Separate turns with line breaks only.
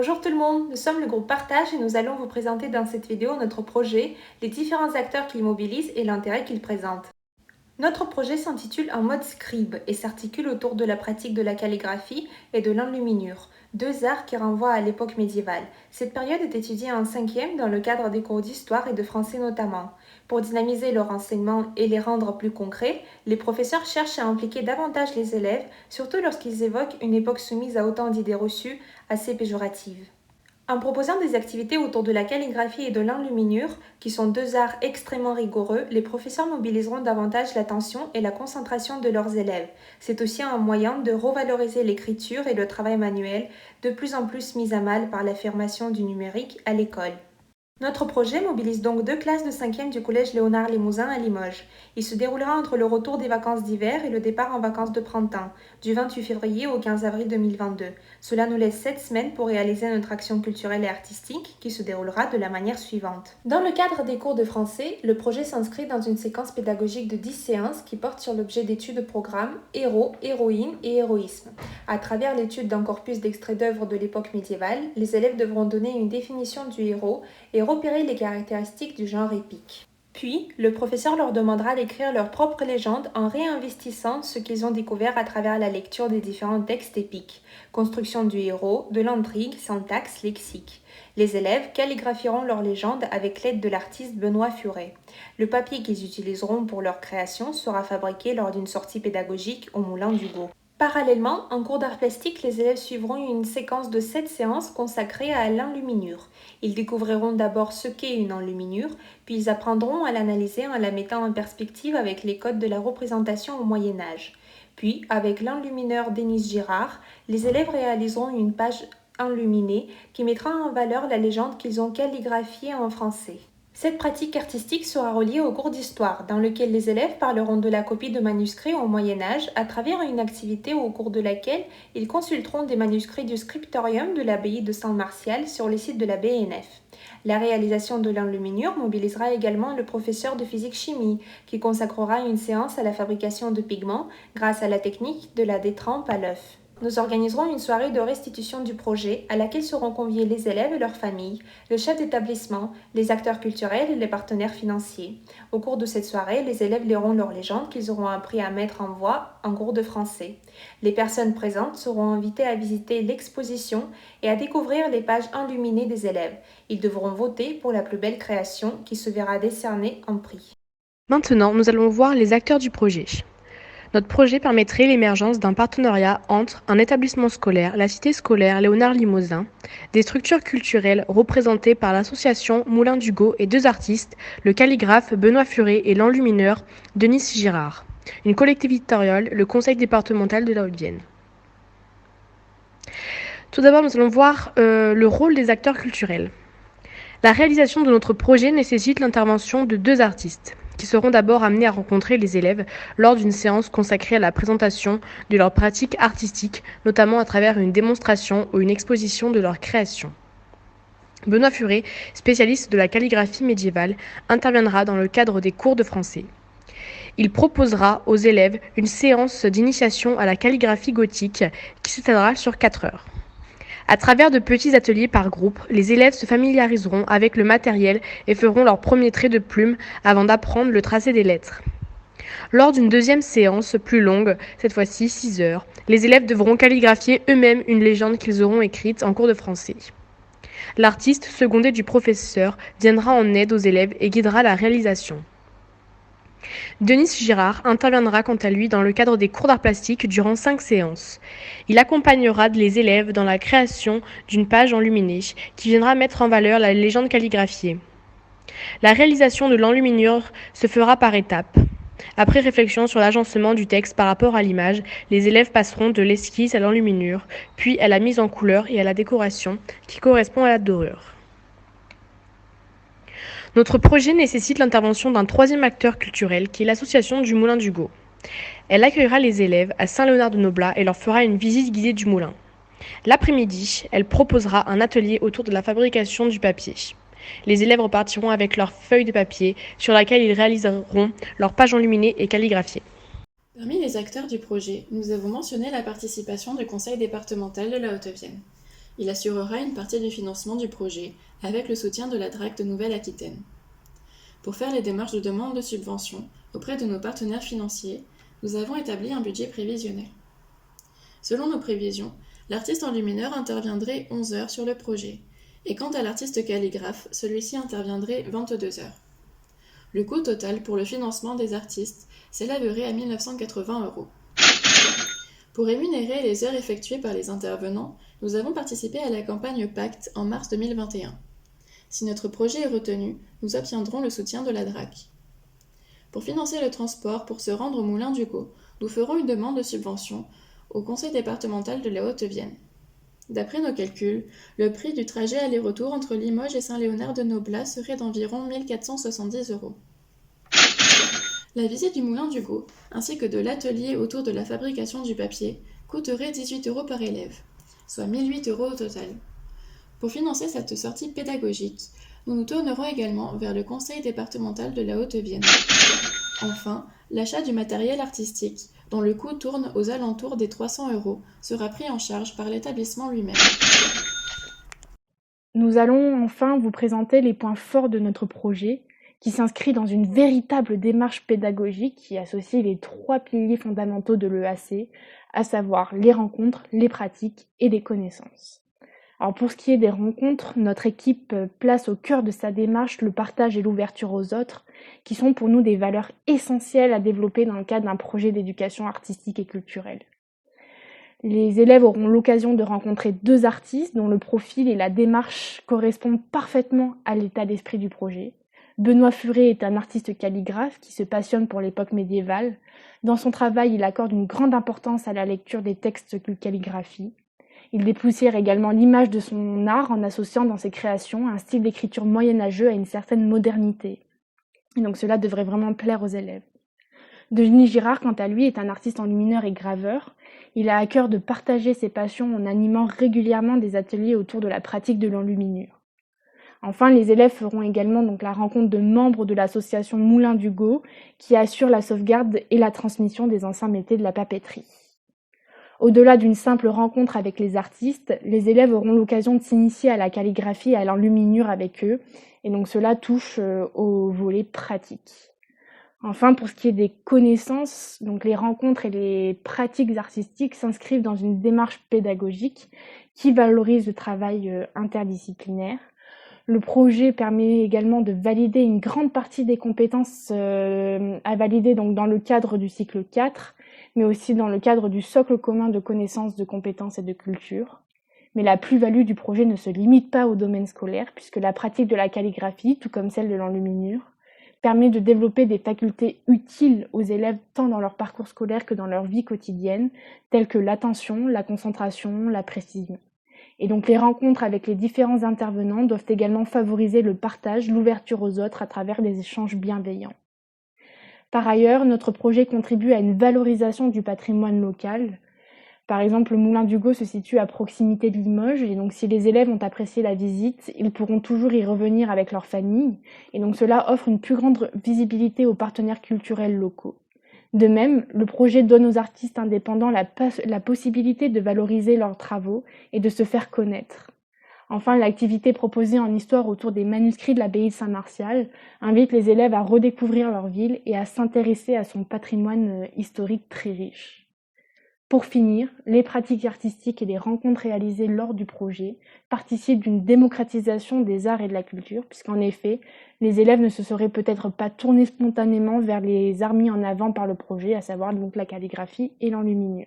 Bonjour tout le monde, nous sommes le groupe Partage et nous allons vous présenter dans cette vidéo notre projet, les différents acteurs qu'il mobilise et l'intérêt qu'il présente. Notre projet s'intitule En mode scribe et s'articule autour de la pratique de la calligraphie et de l'enluminure, deux arts qui renvoient à l'époque médiévale. Cette période est étudiée en 5e dans le cadre des cours d'histoire et de français notamment. Pour dynamiser leur enseignement et les rendre plus concrets, les professeurs cherchent à impliquer davantage les élèves, surtout lorsqu'ils évoquent une époque soumise à autant d'idées reçues assez péjoratives. En proposant des activités autour de la calligraphie et de l'enluminure, qui sont deux arts extrêmement rigoureux, les professeurs mobiliseront davantage l'attention et la concentration de leurs élèves. C'est aussi un moyen de revaloriser l'écriture et le travail manuel, de plus en plus mis à mal par l'affirmation du numérique à l'école. Notre projet mobilise donc deux classes de 5e du collège Léonard Limousin à Limoges. Il se déroulera entre le retour des vacances d'hiver et le départ en vacances de printemps, du 28 février au 15 avril 2022. Cela nous laisse 7 semaines pour réaliser notre action culturelle et artistique qui se déroulera de la manière suivante. Dans le cadre des cours de français, le projet s'inscrit dans une séquence pédagogique de 10 séances qui porte sur l'objet d'études de programme, héros, héroïnes et héroïsme. À travers l'étude d'un corpus d'extraits d'œuvres de l'époque médiévale, les élèves devront donner une définition du héros et repérer les caractéristiques du genre épique. Puis, le professeur leur demandera d'écrire leur propre légende en réinvestissant ce qu'ils ont découvert à travers la lecture des différents textes épiques. Construction du héros, de l'intrigue, syntaxe, lexique. Les élèves calligraphieront leur légende avec l'aide de l'artiste Benoît Furet. Le papier qu'ils utiliseront pour leur création sera fabriqué lors d'une sortie pédagogique au Moulin d'Hugo. Parallèlement, en cours d'art plastique, les élèves suivront une séquence de 7 séances consacrées à l'enluminure. Ils découvriront d'abord ce qu'est une enluminure, puis ils apprendront à l'analyser en la mettant en perspective avec les codes de la représentation au Moyen Âge. Puis, avec l'enlumineur Denis Girard, les élèves réaliseront une page enluminée qui mettra en valeur la légende qu'ils ont calligraphiée en français. Cette pratique artistique sera reliée au cours d'histoire, dans lequel les élèves parleront de la copie de manuscrits au Moyen Âge à travers une activité au cours de laquelle ils consulteront des manuscrits du scriptorium de l'abbaye de Saint-Martial sur les sites de la BNF. La réalisation de l'enluminure mobilisera également le professeur de physique-chimie, qui consacrera une séance à la fabrication de pigments grâce à la technique de la détrempe à l'œuf. Nous organiserons une soirée de restitution du projet à laquelle seront conviés les élèves et leurs familles, le chef d'établissement, les acteurs culturels et les partenaires financiers. Au cours de cette soirée, les élèves liront leurs légendes qu'ils auront appris à mettre en voix en cours de français. Les personnes présentes seront invitées à visiter l'exposition et à découvrir les pages enluminées des élèves. Ils devront voter pour la plus belle création qui se verra décerner en prix.
Maintenant, nous allons voir les acteurs du projet. Notre projet permettrait l'émergence d'un partenariat entre un établissement scolaire, la cité scolaire Léonard Limousin, des structures culturelles représentées par l'association Moulin d'Hugo et deux artistes, le calligraphe Benoît Furet et l'enlumineur Denis Girard, une collectivité territoriale, le conseil départemental de la Haute-Vienne. Tout d'abord, nous allons voir le rôle des acteurs culturels. La réalisation de notre projet nécessite l'intervention de deux artistes, qui seront d'abord amenés à rencontrer les élèves lors d'une séance consacrée à la présentation de leurs pratiques artistiques, notamment à travers une démonstration ou une exposition de leur création. Benoît Furet, spécialiste de la calligraphie médiévale, interviendra dans le cadre des cours de français. Il proposera aux élèves une séance d'initiation à la calligraphie gothique qui s'étalera sur 4 heures. À travers de petits ateliers par groupe, les élèves se familiariseront avec le matériel et feront leurs premiers traits de plume avant d'apprendre le tracé des lettres. Lors d'une deuxième séance plus longue, cette fois-ci 6 heures, les élèves devront calligraphier eux-mêmes une légende qu'ils auront écrite en cours de français. L'artiste, secondé du professeur, viendra en aide aux élèves et guidera la réalisation. Denis Girard interviendra quant à lui dans le cadre des cours d'art plastique durant 5 séances. Il accompagnera les élèves dans la création d'une page enluminée qui viendra mettre en valeur la légende calligraphiée. La réalisation de l'enluminure se fera par étapes. Après réflexion sur l'agencement du texte par rapport à l'image, les élèves passeront de l'esquisse à l'enluminure, puis à la mise en couleur et à la décoration qui correspond à la dorure. Notre projet nécessite l'intervention d'un troisième acteur culturel qui est l'association du Moulin d'Hugo. Elle accueillera les élèves à Saint-Léonard-de-Noblat et leur fera une visite guidée du moulin. L'après-midi, elle proposera un atelier autour de la fabrication du papier. Les élèves repartiront avec leurs feuilles de papier sur laquelle ils réaliseront leurs pages enluminées et calligraphiées.
Parmi les acteurs du projet, nous avons mentionné la participation du conseil départemental de la Haute-Vienne. Il assurera une partie du financement du projet avec le soutien de la DRAC de Nouvelle-Aquitaine. Pour faire les démarches de demande de subvention auprès de nos partenaires financiers, nous avons établi un budget prévisionnel. Selon nos prévisions, l'artiste enlumineur interviendrait 11 heures sur le projet, et quant à l'artiste calligraphe, celui-ci interviendrait 22 heures. Le coût total pour le financement des artistes s'élèverait à 1 980 €. Pour rémunérer les heures effectuées par les intervenants, nous avons participé à la campagne Pacte en mars 2021. Si notre projet est retenu, nous obtiendrons le soutien de la DRAC. Pour financer le transport pour se rendre au Moulin du Gau, nous ferons une demande de subvention au Conseil départemental de la Haute-Vienne. D'après nos calculs, le prix du trajet aller-retour entre Limoges et Saint-Léonard-de-Noblat serait d'environ 1 470 €. La visite du Moulin du Gau, ainsi que de l'atelier autour de la fabrication du papier, coûterait 18 € par élève, soit 1 008 € au total. Pour financer cette sortie pédagogique, nous nous tournerons également vers le Conseil départemental de la Haute-Vienne. Enfin, l'achat du matériel artistique, dont le coût tourne aux alentours des 300 €, sera pris en charge par l'établissement lui-même.
Nous allons enfin vous présenter les points forts de notre projet, qui s'inscrit dans une véritable démarche pédagogique qui associe les 3 piliers fondamentaux de l'EAC, à savoir les rencontres, les pratiques et les connaissances. Alors pour ce qui est des rencontres, notre équipe place au cœur de sa démarche le partage et l'ouverture aux autres, qui sont pour nous des valeurs essentielles à développer dans le cadre d'un projet d'éducation artistique et culturelle. Les élèves auront l'occasion de rencontrer 2 artistes dont le profil et la démarche correspondent parfaitement à l'état d'esprit du projet. Benoît Furet est un artiste calligraphe qui se passionne pour l'époque médiévale. Dans son travail, il accorde une grande importance à la lecture des textes de calligraphie. Il dépoussière également l'image de son art en associant dans ses créations un style d'écriture moyenâgeux à une certaine modernité. Et donc cela devrait vraiment plaire aux élèves. Denis Girard, quant à lui, est un artiste enlumineur et graveur. Il a à cœur de partager ses passions en animant régulièrement des ateliers autour de la pratique de l'enluminure. Enfin, les élèves feront également donc la rencontre de membres de l'association Moulin du Gau qui assure la sauvegarde et la transmission des anciens métiers de la papeterie. Au-delà d'une simple rencontre avec les artistes, les élèves auront l'occasion de s'initier à la calligraphie et à l'enluminure avec eux, et donc cela touche au volet pratique. Enfin, pour ce qui est des connaissances, donc les rencontres et les pratiques artistiques s'inscrivent dans une démarche pédagogique qui valorise le travail interdisciplinaire. Le projet permet également de valider une grande partie des compétences à valider donc dans le cadre du cycle 4, mais aussi dans le cadre du socle commun de connaissances, de compétences et de culture. Mais la plus-value du projet ne se limite pas au domaine scolaire, puisque la pratique de la calligraphie, tout comme celle de l'enluminure, permet de développer des facultés utiles aux élèves tant dans leur parcours scolaire que dans leur vie quotidienne, telles que l'attention, la concentration, la précision. Et donc les rencontres avec les différents intervenants doivent également favoriser le partage, l'ouverture aux autres à travers des échanges bienveillants. Par ailleurs, notre projet contribue à une valorisation du patrimoine local. Par exemple, le Moulin du Gau se situe à proximité de Limoges, et donc si les élèves ont apprécié la visite, ils pourront toujours y revenir avec leur famille, et donc cela offre une plus grande visibilité aux partenaires culturels locaux. De même, le projet donne aux artistes indépendants la possibilité de valoriser leurs travaux et de se faire connaître. Enfin, l'activité proposée en histoire autour des manuscrits de l'abbaye de Saint-Martial invite les élèves à redécouvrir leur ville et à s'intéresser à son patrimoine historique très riche. Pour finir, les pratiques artistiques et les rencontres réalisées lors du projet participent d'une démocratisation des arts et de la culture, puisqu'en effet, les élèves ne se seraient peut-être pas tournés spontanément vers les arts mis en avant par le projet, à savoir donc la calligraphie et l'enluminure.